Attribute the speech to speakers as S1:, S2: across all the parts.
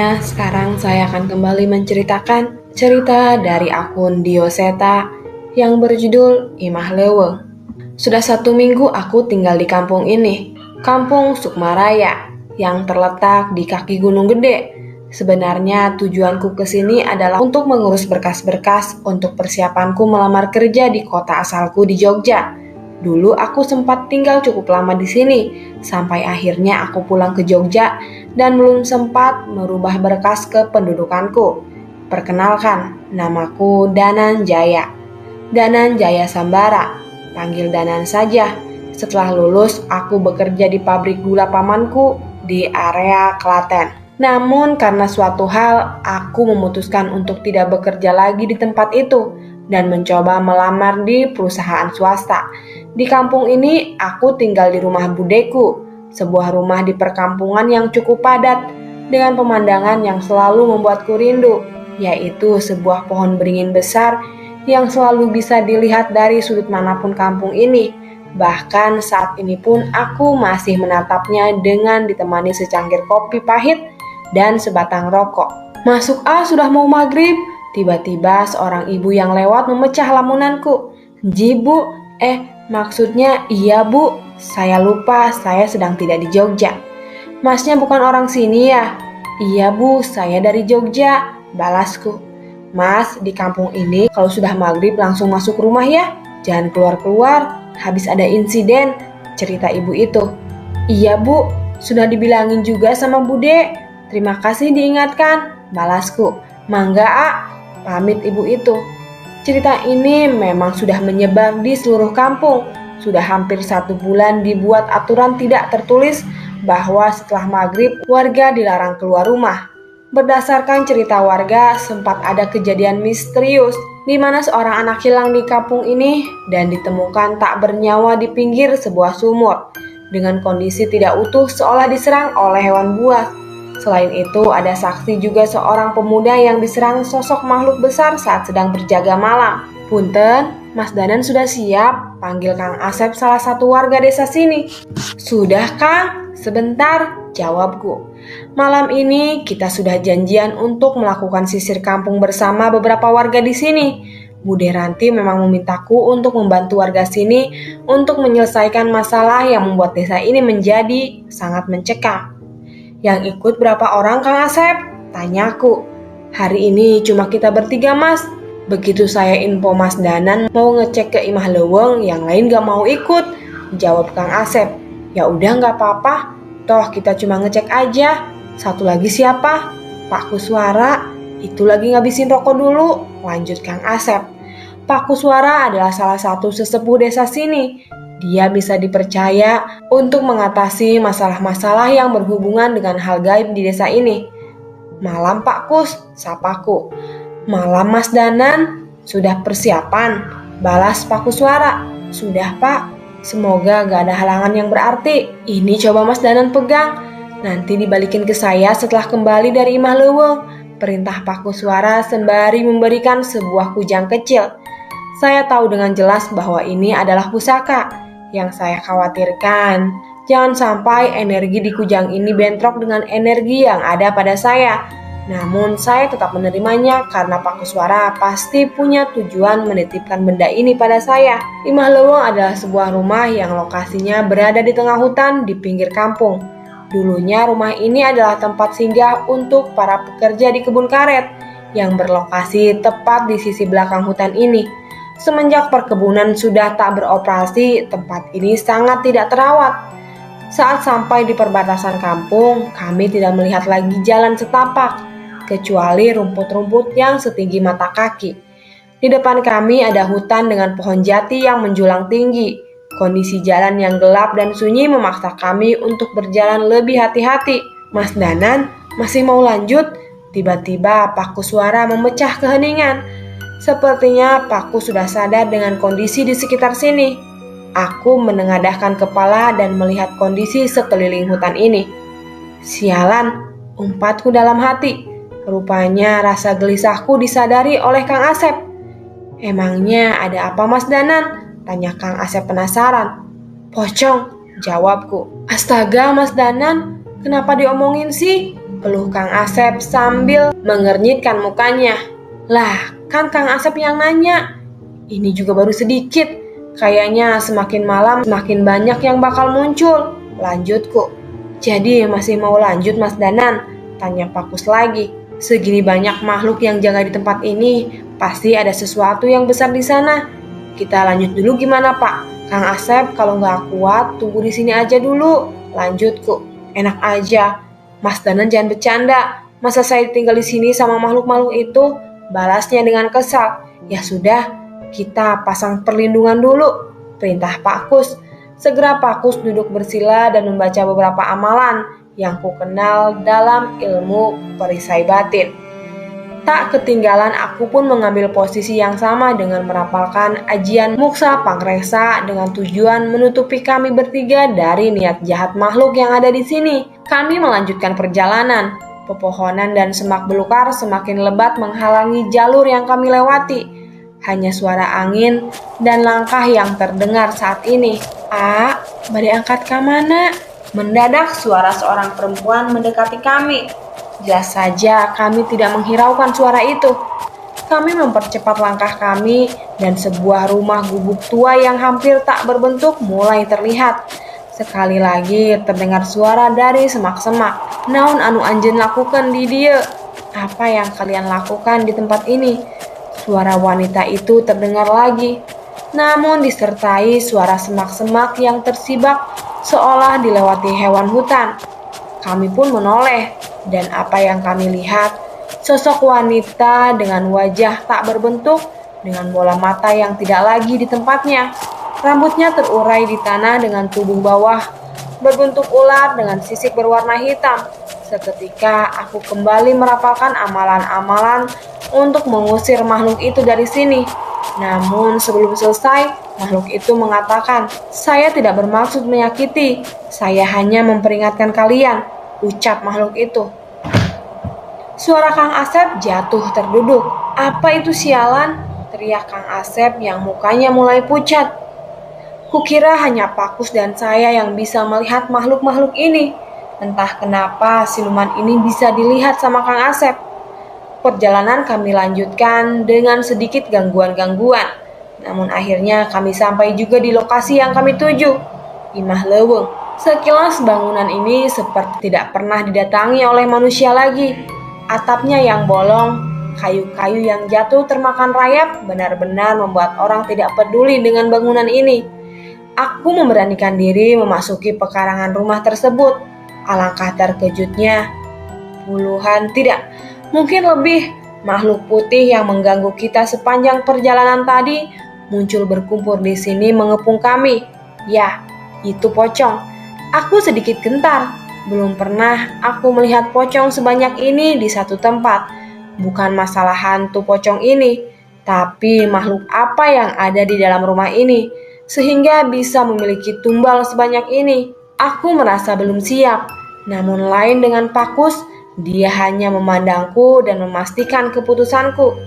S1: semuanya, sekarang saya akan kembali menceritakan cerita dari akun Dioseta yang berjudul Imah Leuweung. Sudah 1 minggu aku tinggal di kampung ini, Kampung Sukmaraya, yang terletak di kaki Gunung Gede. Sebenarnya tujuanku ke sini adalah untuk mengurus berkas-berkas untuk persiapanku melamar kerja di kota asalku di Jogja. Dulu aku sempat tinggal cukup lama di sini, sampai akhirnya aku pulang ke Jogja dan belum sempat merubah berkas kependudukanku. Perkenalkan, namaku Danan Jaya. Danan Jaya Sambara, panggil Danan saja. Setelah lulus, aku bekerja di pabrik gula pamanku di area Klaten. Namun karena suatu hal, aku memutuskan untuk tidak bekerja lagi di tempat itu dan mencoba melamar di perusahaan swasta. Di kampung ini, aku tinggal di rumah budeku, sebuah rumah di perkampungan yang cukup padat dengan pemandangan yang selalu membuatku rindu, yaitu sebuah pohon beringin besar yang selalu bisa dilihat dari sudut manapun kampung ini. Bahkan saat ini pun aku masih menatapnya dengan ditemani secangkir kopi pahit dan sebatang rokok. Masuk sudah mau maghrib. Tiba-tiba seorang ibu yang lewat memecah lamunanku. "Jibu, maksudnya iya bu, saya lupa saya sedang tidak di Jogja." "Masnya bukan orang sini ya?" "Iya bu, saya dari Jogja," balasku. "Mas, di kampung ini kalau sudah maghrib langsung masuk rumah ya, jangan keluar-keluar, habis ada insiden," cerita ibu itu. "Iya bu, sudah dibilangin juga sama bude, terima kasih diingatkan," balasku. "Mangga pamit ibu itu." Cerita ini memang sudah menyebar di seluruh kampung. Sudah hampir 1 bulan dibuat aturan tidak tertulis bahwa setelah maghrib warga dilarang keluar rumah. Berdasarkan cerita warga, sempat ada kejadian misterius di mana seorang anak hilang di kampung ini dan ditemukan tak bernyawa di pinggir sebuah sumur dengan kondisi tidak utuh seolah diserang oleh hewan buas. Selain itu, ada saksi juga seorang pemuda yang diserang sosok makhluk besar saat sedang berjaga malam. "Punten, Mas Danan sudah siap?" panggil Kang Asep, salah satu warga desa sini. "Sudah Kang, sebentar," jawabku. "Malam ini kita sudah janjian untuk melakukan sisir kampung bersama beberapa warga di sini. Bude Ranti memang memintaku untuk membantu warga sini untuk menyelesaikan masalah yang membuat desa ini menjadi sangat mencekam." "Yang ikut berapa orang Kang Asep?" tanyaku. "Hari ini cuma kita bertiga mas." Begitu saya info Mas Danan mau ngecek ke Imah Leuweung, yang lain gak mau ikut, jawab Kang Asep. "Ya udah gak apa-apa, toh kita cuma ngecek aja." "Satu lagi siapa?" "Pak Kuswara, itu lagi ngabisin rokok dulu," lanjut Kang Asep. Pak Kuswara adalah salah satu sesepuh desa sini. Dia bisa dipercaya untuk mengatasi masalah-masalah yang berhubungan dengan hal gaib di desa ini. "Malam Pak Kus," sapaku. "Malam Mas Danan, sudah persiapan?" balas Pak Kuswara. "Sudah Pak, semoga gak ada halangan yang berarti. Ini coba Mas Danan pegang, nanti dibalikin ke saya setelah kembali dari Imah Leuweung," perintah Pak Kuswara sembari memberikan sebuah kujang kecil. Saya tahu dengan jelas bahwa ini adalah pusaka. Yang saya khawatirkan, jangan sampai energi di kujang ini bentrok dengan energi yang ada pada saya. Namun saya tetap menerimanya karena Pak Kuswara pasti punya tujuan menitipkan benda ini pada saya. Imah Leuweung adalah sebuah rumah yang lokasinya berada di tengah hutan di pinggir kampung. Dulunya rumah ini adalah tempat singgah untuk para pekerja di kebun karet yang berlokasi tepat di sisi belakang hutan ini. Semenjak perkebunan sudah tak beroperasi, tempat ini sangat tidak terawat. Saat sampai di perbatasan kampung, kami tidak melihat lagi jalan setapak, kecuali rumput-rumput yang setinggi mata kaki. Di depan kami ada hutan dengan pohon jati yang menjulang tinggi. Kondisi jalan yang gelap dan sunyi memaksa kami untuk berjalan lebih hati-hati. "Mas Danan, masih mau lanjut?" Tiba-tiba Pak Kuswara memecah keheningan. Sepertinya Pakku sudah sadar dengan kondisi di sekitar sini. Aku menengadahkan kepala dan melihat kondisi sekeliling hutan ini. "Sialan," umpatku dalam hati. Rupanya rasa gelisahku disadari oleh Kang Asep. "Emangnya ada apa Mas Danan?" tanya Kang Asep penasaran. "Pocong," jawabku. "Astaga Mas Danan, kenapa diomongin sih?" peluh Kang Asep sambil mengernyitkan mukanya. Lah, kan Kang Asep yang nanya. Ini juga baru sedikit. Kayaknya semakin malam semakin banyak yang bakal muncul. Lanjutku. Jadi masih mau lanjut Mas Danan? Tanya Pakus lagi. Segini banyak makhluk yang jaga di tempat ini, pasti ada sesuatu yang besar di sana. Kita lanjut dulu gimana Pak? Kang Asep kalau nggak kuat tunggu di sini aja dulu. Lanjutku. Enak aja. Mas Danan jangan bercanda. Masa saya tinggal di sini sama makhluk-makhluk itu? Balasnya dengan kesal. Ya sudah, kita pasang perlindungan dulu. Perintah Pak Kus. Segera Pak Kus duduk bersila dan membaca beberapa amalan yang ku kenal dalam ilmu perisai batin. Tak ketinggalan aku pun mengambil posisi yang sama dengan merapalkan ajian Muksa Pangresa dengan tujuan menutupi kami bertiga dari niat jahat makhluk yang ada di sini. Kami melanjutkan perjalanan. Pepohonan dan semak belukar semakin lebat menghalangi jalur yang kami lewati. Hanya suara angin dan langkah yang terdengar saat ini. Badai angkat ke mana? Mendadak suara seorang perempuan mendekati kami. Jelas saja kami tidak menghiraukan suara itu. Kami mempercepat langkah kami dan sebuah rumah gubuk tua yang hampir tak berbentuk mulai terlihat. Sekali lagi terdengar suara dari semak-semak. Naon anu anjeun lakukan di dieu? Apa yang kalian lakukan di tempat ini? Suara wanita itu terdengar lagi. Namun disertai suara semak-semak yang tersibak seolah dilewati hewan hutan. Kami pun menoleh, dan apa yang kami lihat, sosok wanita dengan wajah tak berbentuk, dengan bola mata yang tidak lagi di tempatnya. Rambutnya terurai di tanah dengan tubuh bawah, berbentuk ular dengan sisik berwarna hitam. Seketika aku kembali merapalkan amalan-amalan untuk mengusir makhluk itu dari sini. Namun sebelum selesai, makhluk itu mengatakan, "Saya tidak bermaksud menyakiti, saya hanya memperingatkan kalian," ucap makhluk itu. Suara Kang Asep jatuh terduduk. "Apa itu sialan?" teriak Kang Asep yang mukanya mulai pucat. Kukira hanya Pakus dan saya yang bisa melihat makhluk-makhluk ini. Entah kenapa siluman ini bisa dilihat sama Kang Asep. Perjalanan kami lanjutkan dengan sedikit gangguan-gangguan. Namun akhirnya kami sampai juga di lokasi yang kami tuju, Imah Leuweung. Sekilas bangunan ini seperti tidak pernah didatangi oleh manusia lagi. Atapnya yang bolong, kayu-kayu yang jatuh termakan rayap benar-benar membuat orang tidak peduli dengan bangunan ini. Aku memberanikan diri memasuki pekarangan rumah tersebut. Alangkah terkejutnya, puluhan tidak, mungkin lebih, makhluk putih yang mengganggu kita sepanjang perjalanan tadi muncul berkumpul di sini mengepung kami. Ya, itu pocong. Aku sedikit gentar. Belum pernah aku melihat pocong sebanyak ini di satu tempat. Bukan masalah hantu pocong ini, tapi makhluk apa yang ada di dalam rumah ini sehingga bisa memiliki tumbal sebanyak ini. Aku merasa belum siap. Namun lain dengan Pakus, dia hanya memandangku dan memastikan keputusanku.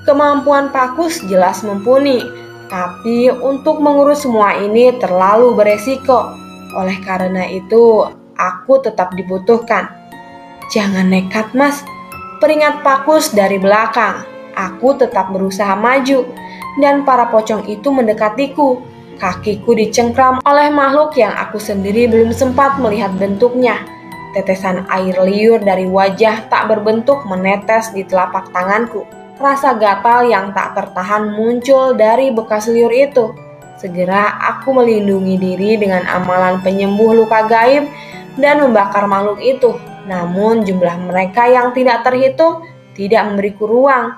S1: Kemampuan Pakus jelas mumpuni, tapi untuk mengurus semua ini terlalu beresiko. Oleh karena itu, aku tetap dibutuhkan. "Jangan nekat, Mas," peringat Pakus dari belakang. Aku tetap berusaha maju, dan para pocong itu mendekatiku. Kakiku dicengkram oleh makhluk yang aku sendiri belum sempat melihat bentuknya. Tetesan air liur dari wajah tak berbentuk menetes di telapak tanganku. Rasa gatal yang tak tertahan muncul dari bekas liur itu. Segera aku melindungi diri dengan amalan penyembuh luka gaib dan membakar makhluk itu. Namun jumlah mereka yang tidak terhitung tidak memberiku ruang.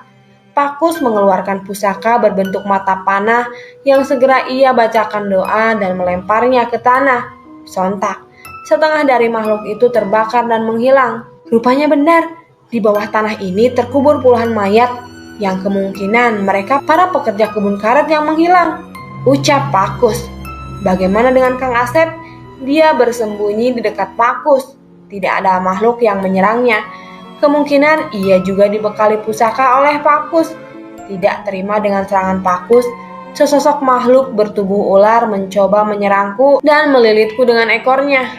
S1: Pakus mengeluarkan pusaka berbentuk mata panah yang segera ia bacakan doa dan melemparnya ke tanah. Sontak, setengah dari makhluk itu terbakar dan menghilang. Rupanya benar, di bawah tanah ini terkubur puluhan mayat yang kemungkinan mereka para pekerja kebun karet yang menghilang, ucap Pakus. Bagaimana dengan Kang Asep? Dia bersembunyi di dekat Pakus. Tidak ada makhluk yang menyerangnya. Kemungkinan ia juga dibekali pusaka oleh Pakus. Tidak terima dengan serangan Pakus, sesosok makhluk bertubuh ular mencoba menyerangku dan melilitku dengan ekornya.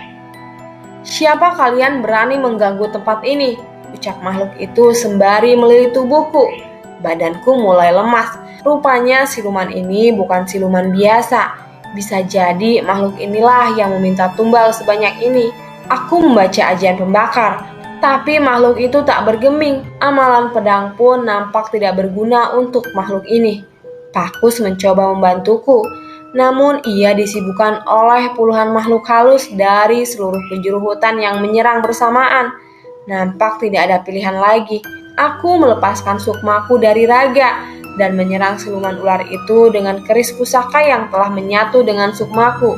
S1: "Siapa kalian berani mengganggu tempat ini?" ucap makhluk itu sembari melilit tubuhku. Badanku mulai lemas. Rupanya siluman ini bukan siluman biasa. Bisa jadi makhluk inilah yang meminta tumbal sebanyak ini. Aku membaca ajian pembakar, tapi makhluk itu tak bergeming. Amalan pedang pun nampak tidak berguna untuk makhluk ini. Pakus mencoba membantuku, namun ia disibukkan oleh puluhan makhluk halus dari seluruh penjuru hutan yang menyerang bersamaan. Nampak tidak ada pilihan lagi. Aku melepaskan sukmaku dari raga dan menyerang siluman ular itu dengan keris pusaka yang telah menyatu dengan sukmaku.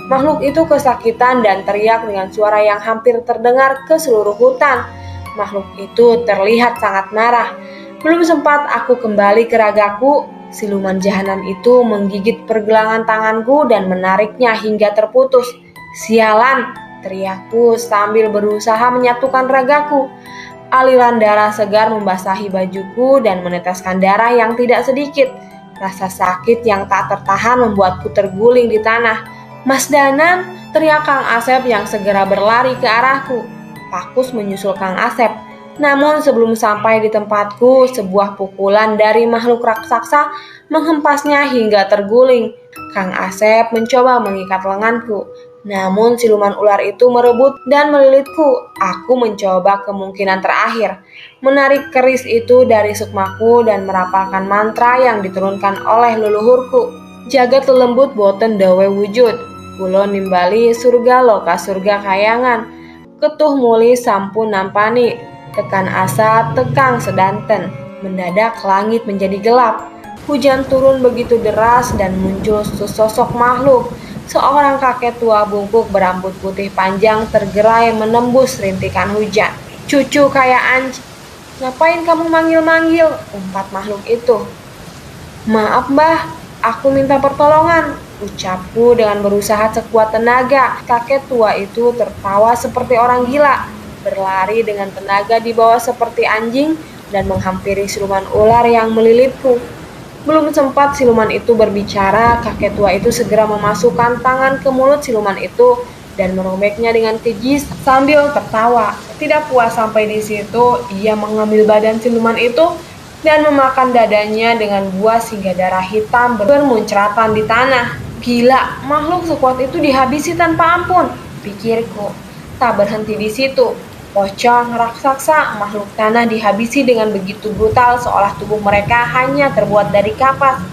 S1: Makhluk itu kesakitan dan teriak dengan suara yang hampir terdengar ke seluruh hutan. Makhluk itu terlihat sangat marah. Belum sempat aku kembali ke ragaku, siluman jahanam itu menggigit pergelangan tanganku dan menariknya hingga terputus. "Sialan!" teriakku sambil berusaha menyatukan ragaku. Aliran darah segar membasahi bajuku dan meneteskan darah yang tidak sedikit. Rasa sakit yang tak tertahan membuatku terguling di tanah. "Mas Danan!" teriak Kang Asep yang segera berlari ke arahku. Pakus menyusul Kang Asep. Namun sebelum sampai di tempatku, sebuah pukulan dari makhluk raksasa menghempasnya hingga terguling. Kang Asep mencoba mengikat lenganku. Namun siluman ular itu merebut dan melilitku. Aku mencoba kemungkinan terakhir, menarik keris itu dari sukmaku dan merapalkan mantra yang diturunkan oleh leluhurku. "Jagat lelembut boten dawe wujud, kulo nimbali surga loka surga kayangan. Ketuh muli sampun nampani, tekan asa tekang sedanten." Mendadak langit menjadi gelap. Hujan turun begitu deras dan muncul sesosok makhluk. Seorang kakek tua bungkuk berambut putih panjang tergerai menembus rintikan hujan. "Cucu kayak anjing, ngapain kamu manggil-manggil?" umpat makhluk itu. "Maaf mbah, aku minta pertolongan," ucapku dengan berusaha sekuat tenaga. Kakek tua itu tertawa seperti orang gila, berlari dengan tenaga di bawah seperti anjing dan menghampiri siluman ular yang melilitku. Belum sempat siluman itu berbicara, kakek tua itu segera memasukkan tangan ke mulut siluman itu dan merobeknya dengan keji sambil tertawa. Tidak puas sampai di situ, ia mengambil badan siluman itu dan memakan dadanya dengan buas hingga darah hitam bermuncratan di tanah. Gila, makhluk sekuat itu dihabisi tanpa ampun, pikirku. Tak berhenti di situ. Pocong, raksasa, makhluk tanah dihabisi dengan begitu brutal seolah tubuh mereka hanya terbuat dari kapas.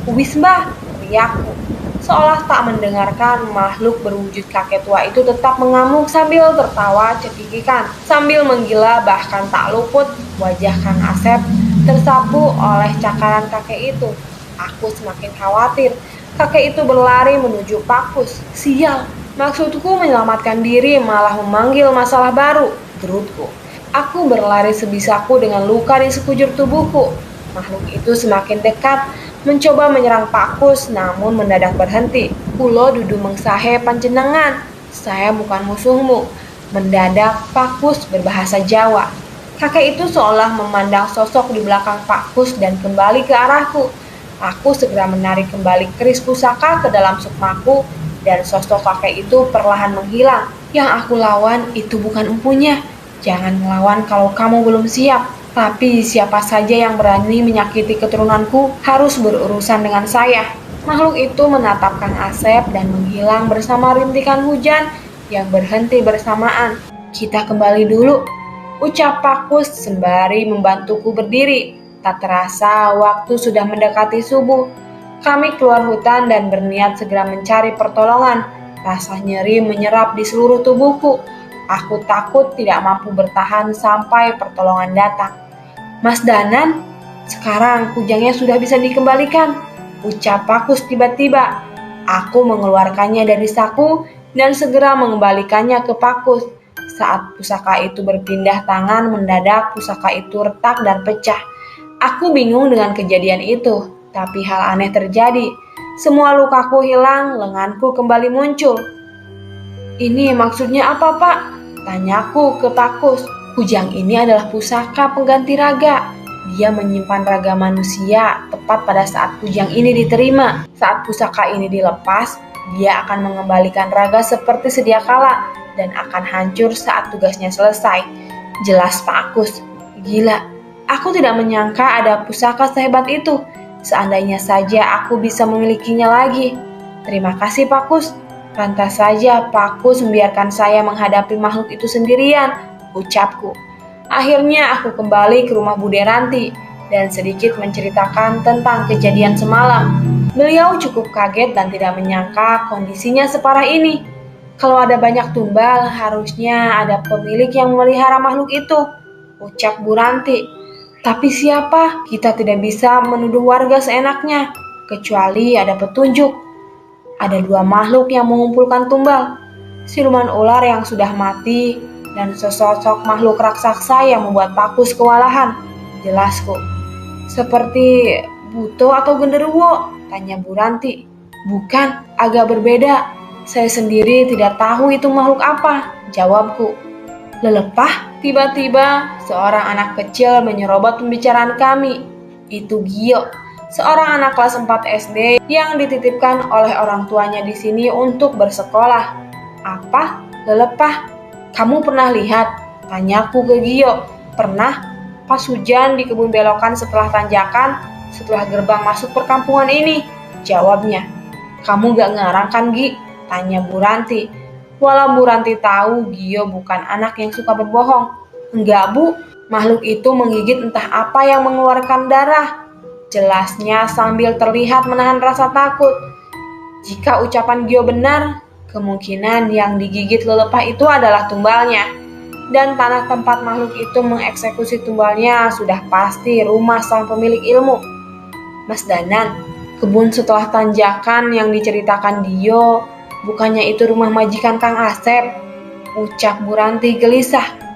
S1: "Wis mbah!" teriakku. Seolah tak mendengarkan, makhluk berwujud kakek tua itu tetap mengamuk sambil tertawa cekikikan. Sambil menggila bahkan tak luput wajah Kang Asep tersapu oleh cakaran kakek itu. Aku semakin khawatir. Kakek itu berlari menuju Pakus. "Sial! Maksudku menyelamatkan diri malah memanggil masalah baru," gerutku. Aku berlari sebisaku dengan luka di sekujur tubuhku. Makhluk itu semakin dekat, mencoba menyerang Pakus namun mendadak berhenti. "Kulo dudu mengsahe panjenengan, saya bukan musuhmu." Mendadak Pakus berbahasa Jawa. Kakek itu seolah memandang sosok di belakang Pakus dan kembali ke arahku. Aku segera menarik kembali keris pusaka ke dalam sukmaku dan sosok kakek itu perlahan menghilang. "Yang aku lawan itu bukan empunya. Jangan melawan kalau kamu belum siap. Tapi siapa saja yang berani menyakiti keturunanku harus berurusan dengan saya." Makhluk itu menatap Kang Asep dan menghilang bersama rintikan hujan yang berhenti bersamaan. "Kita kembali dulu," ucap Pakus sembari membantuku berdiri. Tak terasa waktu sudah mendekati subuh. Kami keluar hutan dan berniat segera mencari pertolongan. Rasa nyeri menyerap di seluruh tubuhku. Aku takut tidak mampu bertahan sampai pertolongan datang. "Mas Danan, sekarang kujangnya sudah bisa dikembalikan," ucap Pakus tiba-tiba. Aku mengeluarkannya dari saku dan segera mengembalikannya ke Pakus. Saat pusaka itu berpindah tangan, mendadak pusaka itu retak dan pecah. Aku bingung dengan kejadian itu. Tapi hal aneh terjadi. Semua lukaku hilang, lenganku kembali muncul. "Ini maksudnya apa, Pak?" tanyaku ke Pakus. "Kujang ini adalah pusaka pengganti raga. Dia menyimpan raga manusia tepat pada saat kujang ini diterima. Saat pusaka ini dilepas, dia akan mengembalikan raga seperti sedia kala. dan akan hancur saat tugasnya selesai. Jelas Pak Kus. Gila, aku tidak menyangka ada pusaka sehebat itu. Seandainya saja aku bisa memilikinya lagi. Terima kasih Pak Kus. Pantas saja Pak Kus membiarkan saya menghadapi makhluk itu sendirian, ucapku. Akhirnya aku kembali ke rumah Bude Ranti dan sedikit menceritakan tentang kejadian semalam. Beliau cukup kaget dan tidak menyangka kondisinya separah ini. Kalau ada banyak tumbal, harusnya ada pemilik yang memelihara makhluk itu, ucap Bu Ranti. Tapi siapa? Kita tidak bisa menuduh warga seenaknya, kecuali ada petunjuk. Ada dua makhluk yang mengumpulkan tumbal, siluman ular yang sudah mati dan sesosok makhluk raksasa yang membuat Pak Kus kewalahan. Jelasku. Seperti buto atau genderuwo? Tanya Bu Ranti. Bukan, agak berbeda. Saya sendiri tidak tahu itu makhluk apa, jawabku. Lelepah, tiba-tiba seorang anak kecil menyerobot pembicaraan kami. Itu Gio, seorang anak kelas 4 SD yang dititipkan oleh orang tuanya di sini untuk bersekolah. Apa? Lelepah? Kamu pernah lihat? Tanyaku ke Gio. Pernah. Pas hujan di kebun belokan setelah tanjakan, setelah gerbang masuk perkampungan ini, jawabnya. Kamu gak ngarang kan Gi? Tanya Bu Ranti. Walau Bu Ranti tahu Gio bukan anak yang suka berbohong. Enggak Bu, makhluk itu menggigit entah apa yang mengeluarkan darah. Jelasnya sambil terlihat menahan rasa takut. Jika ucapan Gio benar, kemungkinan yang digigit lelepah itu adalah tumbalnya. Dan tanah tempat makhluk itu mengeksekusi tumbalnya sudah pasti rumah sang pemilik ilmu. Mas Danan, kebun setelah tanjakan yang diceritakan Dio, bukannya itu rumah majikan Kang Asep? Ucap Bu Ranti gelisah.